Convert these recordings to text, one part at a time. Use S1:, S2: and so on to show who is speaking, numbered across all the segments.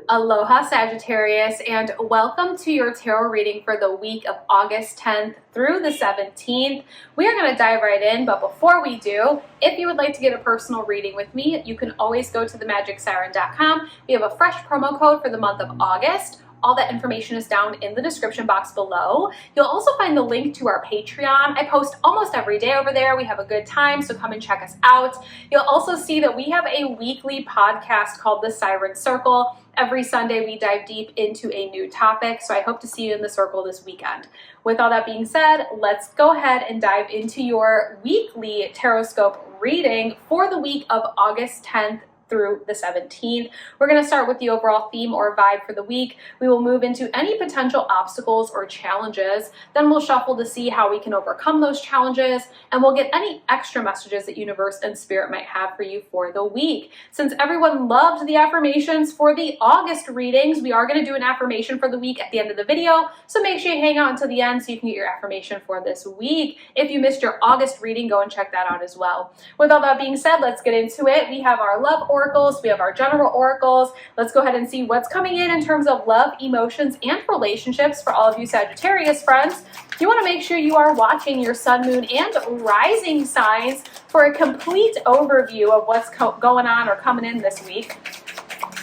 S1: Aloha Sagittarius, and welcome to your tarot reading for the week of August 10th through the 17th. We are going to dive right in, but before we do, if you would like to get a personal reading with me, you can always go to themagicsiren.com. We have a fresh promo code for the month of August. All that information is down in the description box below. You'll also find the link to our Patreon. I post almost every day over there. We have a good time, so come and check us out. You'll also see that we have a weekly podcast called The Siren Circle. Every Sunday, we dive deep into a new topic, so I hope to see you in the circle this weekend. With all that being said, let's go ahead and dive into your weekly Taroscope reading for the week of August 10th through the 17th. We're going to start with the overall theme or vibe for the week. We will move into any potential obstacles or challenges. Then we'll shuffle to see how we can overcome those challenges, and we'll get any extra messages that universe and spirit might have for you for the week. Since everyone loved the affirmations for the August readings, we are going to do an affirmation for the week at the end of the video. So make sure you hang out until the end so you can get your affirmation for this week. If you missed your August reading, go and check that out as well. With all that being said, let's get into it. We have our love oracles, we have our general oracles. Let's go ahead and see what's coming in terms of love, emotions, and relationships for all of you Sagittarius friends. You want to make sure you are watching your sun, moon, and rising signs for a complete overview of what's going on or coming in this week.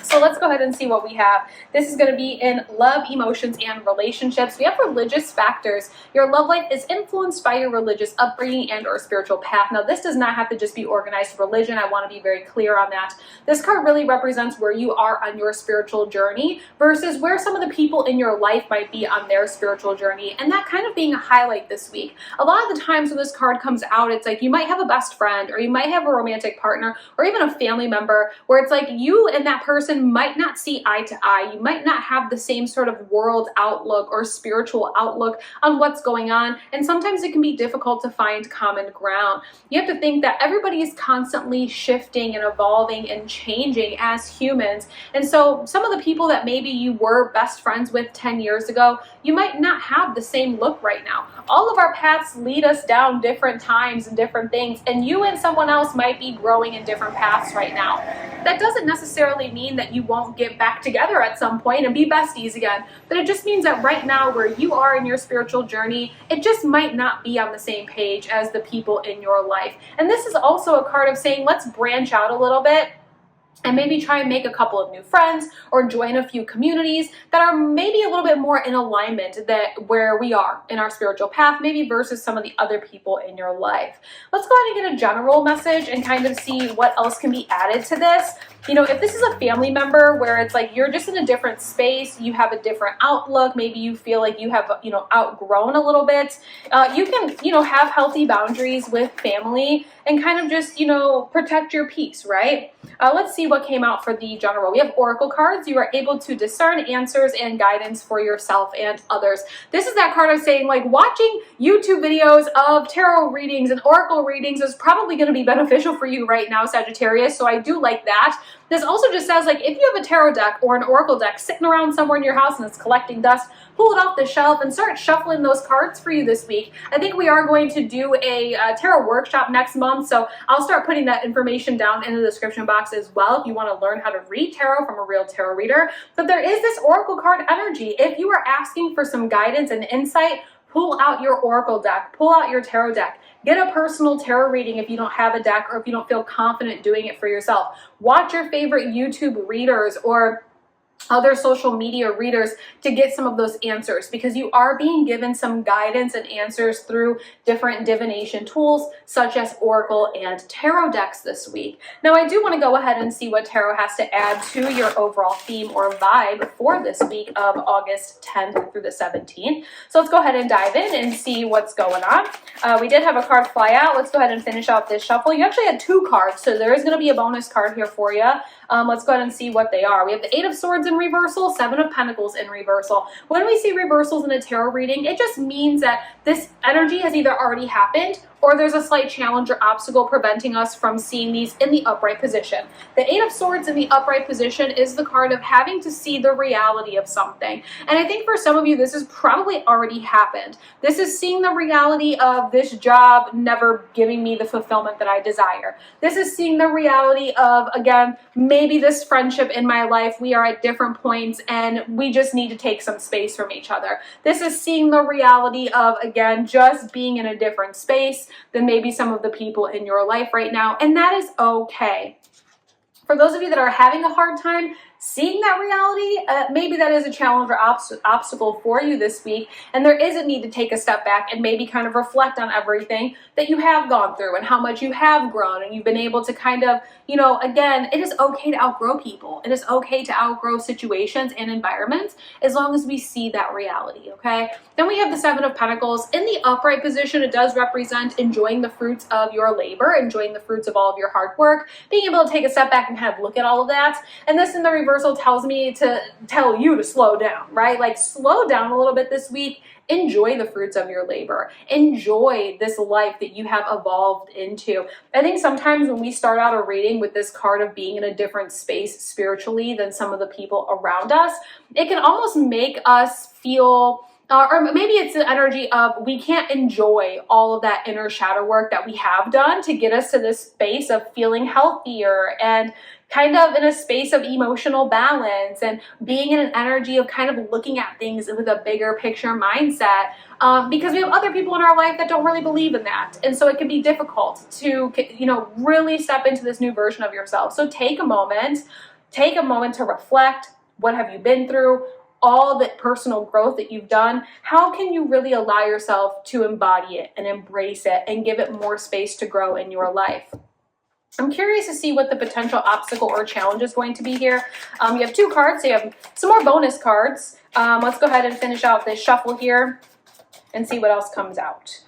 S1: So let's go ahead and see what we have. This is going to be in love, emotions, and relationships. We have religious factors. Your love life is influenced by your religious upbringing and or spiritual path. Now, this does not have to just be organized religion. I want to be very clear on that. This card really represents where you are on your spiritual journey versus where some of the people in your life might be on their spiritual journey. And that kind of being a highlight this week. A lot of the times when this card comes out, it's like you might have a best friend or you might have a romantic partner or even a family member where it's like you and that person might not see eye to eye. You might not have the same sort of world outlook or spiritual outlook on what's going on. And sometimes it can be difficult to find common ground. You have to think that everybody is constantly shifting and evolving and changing as humans. And so some of the people that maybe you were best friends with 10 years ago, you might not have the same look right now. All of our paths lead us down different times and different things. And you and someone else might be growing in different paths right now. That doesn't necessarily mean that you won't get back together at some point and be besties again, but it just means that right now where you are in your spiritual journey, it just might not be on the same page as the people in your life. And this is also a card of saying, let's branch out a little bit and maybe try and make a couple of new friends or join a few communities that are maybe a little bit more in alignment that where we are in our spiritual path, maybe versus some of the other people in your life. Let's go ahead and get a general message and kind of see what else can be added to this. You know, if this is a family member where it's like you're just in a different space, you have a different outlook, maybe you feel like you have, outgrown a little bit, you can, have healthy boundaries with family and kind of just, protect your peace, right? Let's see what came out for the general. We have oracle cards. You are able to discern answers and guidance for yourself and others. This is that card of saying, like, watching YouTube videos of tarot readings and oracle readings is probably going to be beneficial for you right now, Sagittarius. So I do like that. This also just says, like, if you have a tarot deck or an oracle deck sitting around somewhere in your house and it's collecting dust, pull it off the shelf and start shuffling those cards for you this week. I think we are going to do a tarot workshop next month, so I'll start putting that information down in the description box as well if you want to learn how to read tarot from a real tarot reader. But there is this oracle card energy. If you are asking for some guidance and insight, pull out your oracle deck, pull out your tarot deck. Get a personal tarot reading if you don't have a deck or if you don't feel confident doing it for yourself. Watch your favorite YouTube readers or other social media readers to get some of those answers, because you are being given some guidance and answers through different divination tools such as oracle and tarot decks this week. Now, I do want to go ahead and see what tarot has to add to your overall theme or vibe for this week of August 10th through the 17th. So let's go ahead and dive in and see what's going on. We did have a card fly out. Let's go ahead and finish out this shuffle. You actually had two cards, so there is going to be a bonus card here for you. Let's go ahead and see what they are. We have the Eight of Swords in reversal, Seven of Pentacles in reversal. When we see reversals in a tarot reading, it just means that this energy has either already happened or there's a slight challenge or obstacle preventing us from seeing these in the upright position. The Eight of Swords in the upright position is the card of having to see the reality of something. And I think for some of you, this has probably already happened. This is seeing the reality of this job never giving me the fulfillment that I desire. This is seeing the reality of, again, maybe this friendship in my life, we are at different points and we just need to take some space from each other. This is seeing the reality of, again, just being in a different space than maybe some of the people in your life right now. And that is okay. For those of you that are having a hard time seeing that reality, maybe that is a challenge or obstacle for you this week, and there is a need to take a step back and maybe kind of reflect on everything that you have gone through and how much you have grown, and you've been able to kind of, you know, again, it is okay to outgrow people. It is okay to outgrow situations and environments as long as we see that reality, okay? Then we have the Seven of Pentacles. In the upright position, it does represent enjoying the fruits of your labor, enjoying the fruits of all of your hard work, being able to take a step back and kind of look at all of that. And this in the reversal tells me to tell you to slow down, right? Like slow down a little bit this week. Enjoy the fruits of your labor. Enjoy this life that you have evolved into. I think sometimes when we start out a reading with this card of being in a different space spiritually than some of the people around us, it can almost make us feel or maybe it's the energy of we can't enjoy all of that inner shadow work that we have done to get us to this space of feeling healthier and kind of in a space of emotional balance and being in an energy of kind of looking at things with a bigger picture mindset, because we have other people in our life that don't really believe in that. And so it can be difficult to, you know, really step into this new version of yourself. So take a moment to reflect. What have you been through? All the personal growth that you've done, how can you really allow yourself to embody it and embrace it and give it more space to grow in your life? I'm curious to see what the potential obstacle or challenge is going to be here. You have two cards, so you have some more bonus cards. Let's go ahead and finish out this shuffle here and see what else comes out.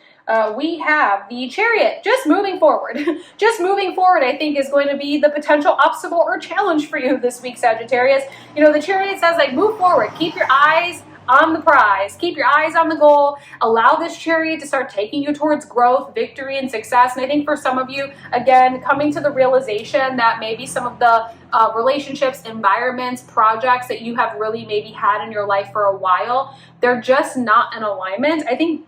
S1: We have the Chariot, just moving forward. Just moving forward, I think, is going to be the potential obstacle or challenge for you this week, Sagittarius. You know, the Chariot says, like, move forward. Keep your eyes on the prize. Keep your eyes on the goal. Allow this Chariot to start taking you towards growth, victory, and success. And I think for some of you, again, coming to the realization that maybe some of the relationships, environments, projects that you have really maybe had in your life for a while, they're just not in alignment. I think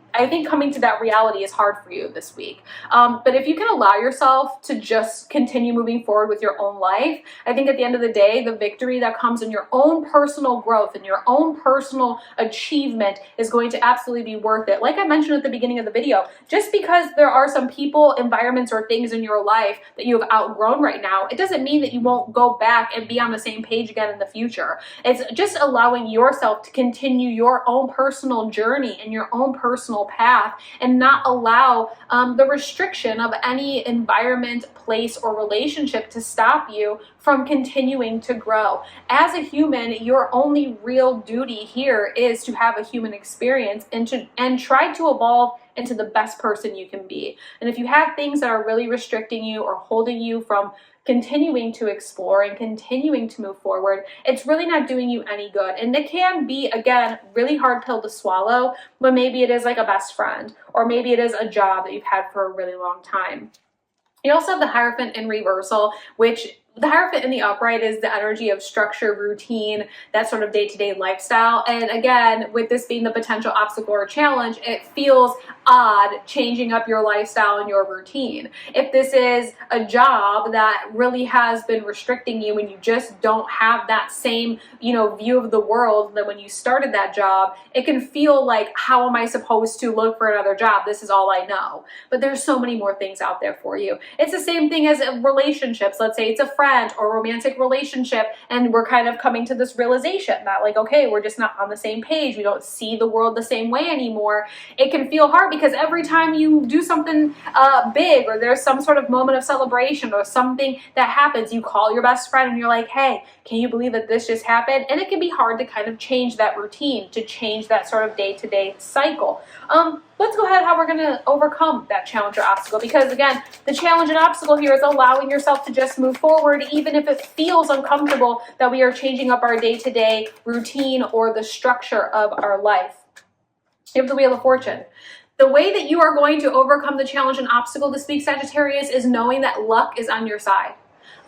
S1: coming to that reality is hard for you this week. But if you can allow yourself to just continue moving forward with your own life, I think at the end of the day, the victory that comes in your own personal growth and your own personal achievement is going to absolutely be worth it. Like I mentioned at the beginning of the video, just because there are some people, environments, or things in your life that you have outgrown right now, it doesn't mean that you won't go back and be on the same page again in the future. It's just allowing yourself to continue your own personal journey and your own personal path and not allow the restriction of any environment, place, or relationship to stop you from continuing to grow. As a human, your only real duty here is to have a human experience and try to evolve into the best person you can be. And if you have things that are really restricting you or holding you from continuing to explore and continuing to move forward, it's really not doing you any good. And it can be, again, really hard pill to swallow, but maybe it is like a best friend, or maybe it is a job that you've had for a really long time. You also have the Hierophant in reversal, which the Hierophant in the upright is the energy of structure, routine, that sort of day-to-day lifestyle. And again, with this being the potential obstacle or challenge, it feels odd changing up your lifestyle and your routine. If this is a job that really has been restricting you and you just don't have that same, view of the world that when you started that job, it can feel like, how am I supposed to look for another job? This is all I know. But there's so many more things out there for you. It's the same thing as relationships. Let's say it's a friend or romantic relationship, and we're kind of coming to this realization that, like, okay, we're just not on the same page. We don't see the world the same way anymore. It can feel hard because every time you do something big, or there's some sort of moment of celebration or something that happens, you call your best friend and you're like, hey, can you believe that this just happened? And it can be hard to kind of change that routine, to change that sort of day-to-day cycle. Let's go ahead how we're going to overcome that challenge or obstacle, because again, the challenge and obstacle here is allowing yourself to just move forward, even if it feels uncomfortable that we are changing up our day-to-day routine or the structure of our life. You have the Wheel of Fortune. The way that you are going to overcome the challenge and obstacle this week, Sagittarius, is knowing that luck is on your side.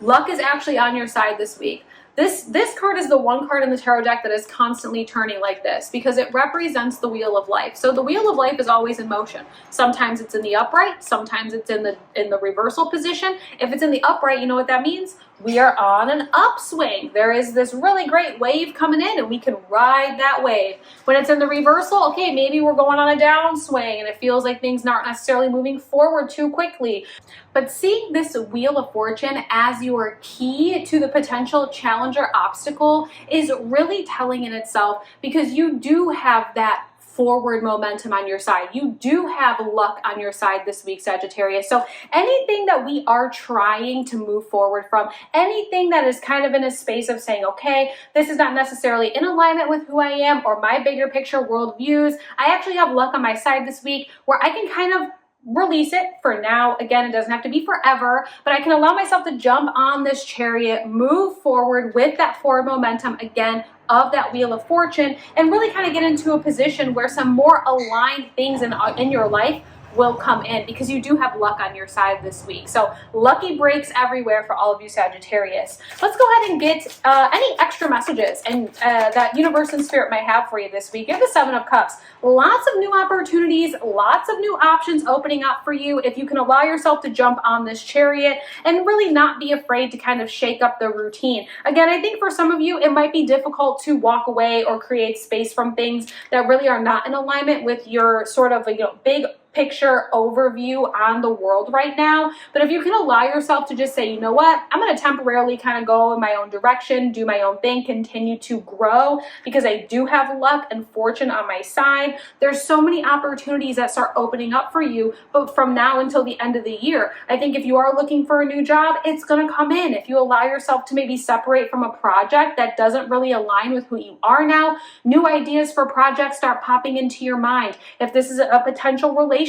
S1: Luck is actually on your side this week. This card is the one card in the tarot deck that is constantly turning like this because it represents the wheel of life. So the wheel of life is always in motion. Sometimes it's in the upright, sometimes it's in the reversal position. If it's in the upright, you know what that means? We are on an upswing. There is this really great wave coming in and we can ride that wave. When it's in the reversal, okay, maybe we're going on a downswing and it feels like things aren't necessarily moving forward too quickly. But seeing this Wheel of Fortune as your key to the potential challenge or obstacle is really telling in itself because you do have that forward momentum on your side. You do have luck on your side this week, Sagittarius. So anything that we are trying to move forward from, anything that is kind of in a space of saying, okay, this is not necessarily in alignment with who I am or my bigger picture worldviews, I actually have luck on my side this week where I can kind of release it for now. Again, it doesn't have to be forever, but I can allow myself to jump on this chariot, move forward with that forward momentum again of that Wheel of Fortune, and really kind of get into a position where some more aligned things in your life will come in because you do have luck on your side this week. So lucky breaks everywhere for all of you Sagittarius. Let's go ahead and get any extra messages and that universe and spirit might have for you this week. You have the Seven of Cups. Lots of new opportunities, lots of new options opening up for you if you can allow yourself to jump on this chariot and really not be afraid to kind of shake up the routine. Again, I think for some of you, it might be difficult to walk away or create space from things that really are not in alignment with your sort of, big picture overview on the world right now. But if you can allow yourself to just say, you know what, I'm going to temporarily kind of go in my own direction, do my own thing, continue to grow because I do have luck and fortune on my side. There's so many opportunities that start opening up for you, but from now until the end of the year, I think if you are looking for a new job, it's going to come in. If you allow yourself to maybe separate from a project that doesn't really align with who you are now, new ideas for projects start popping into your mind. If this is a potential relationship,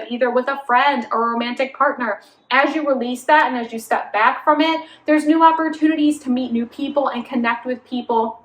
S1: either with a friend or a romantic partner, as you release that and as you step back from it, there's new opportunities to meet new people and connect with people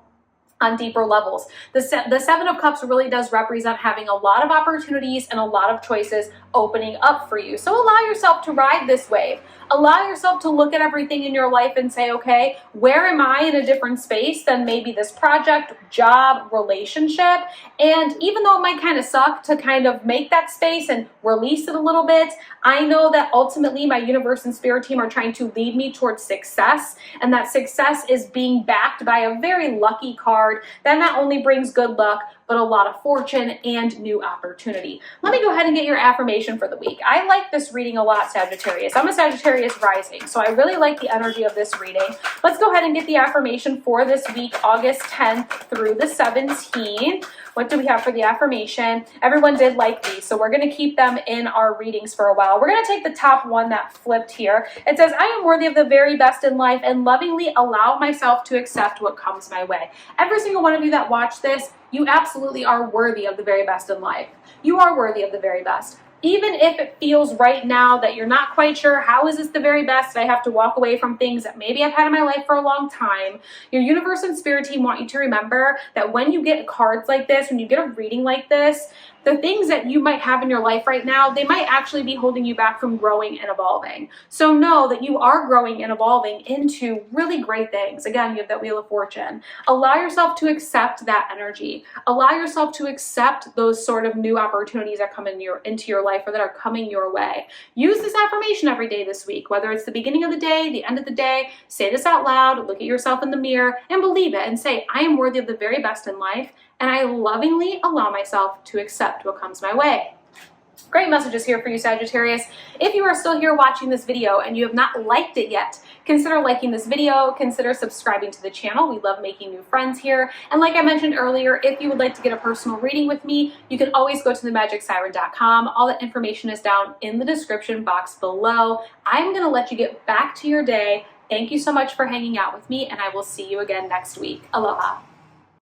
S1: on deeper levels. The Seven of Cups really does represent having a lot of opportunities and a lot of choices opening up for you. So allow yourself to ride this wave. Allow yourself to look at everything in your life and say, okay, where am I in a different space than maybe this project, job, relationship? And even though it might kind of suck to kind of make that space and release it a little bit, I know that ultimately my universe and spirit team are trying to lead me towards success. And that success is being backed by a very lucky card that not only brings good luck, but a lot of fortune and new opportunity. Let me go ahead and get your affirmation for the week. I like this reading a lot, Sagittarius. I'm a Sagittarius rising, so I really like the energy of this reading. Let's go ahead and get the affirmation for this week, August 10th through the 17th. What do we have for the affirmation? Everyone did like these, so we're going to keep them in our readings for a while. We're going to take the top one that flipped here. It says, I am worthy of the very best in life and lovingly allow myself to accept what comes my way. Every single one of you that watch this, you absolutely are worthy of the very best in life. You are worthy of the very best. Even if it feels right now that you're not quite sure, how is this the very best? I have to walk away from things that maybe I've had in my life for a long time. Your universe and spirit team want you to remember that when you get cards like this, when you get a reading like this, the things that you might have in your life right now, they might actually be holding you back from growing and evolving. So know that you are growing and evolving into really great things. Again, you have that Wheel of Fortune. Allow yourself to accept that energy. Allow yourself to accept those sort of new opportunities that come into your life or that are coming your way. Use this affirmation every day this week, whether it's the beginning of the day, the end of the day. Say this out loud, look at yourself in the mirror and believe it and say, I am worthy of the very best in life. And I lovingly allow myself to accept what comes my way. Great messages here for you, Sagittarius. If you are still here watching this video and you have not liked it yet, consider liking this video, consider subscribing to the channel. We love making new friends here. And like I mentioned earlier, if you would like to get a personal reading with me, you can always go to themagicsiren.com. All that information is down in the description box below. I'm going to let you get back to your day. Thank you so much for hanging out with me, and I will see you again next week. Aloha.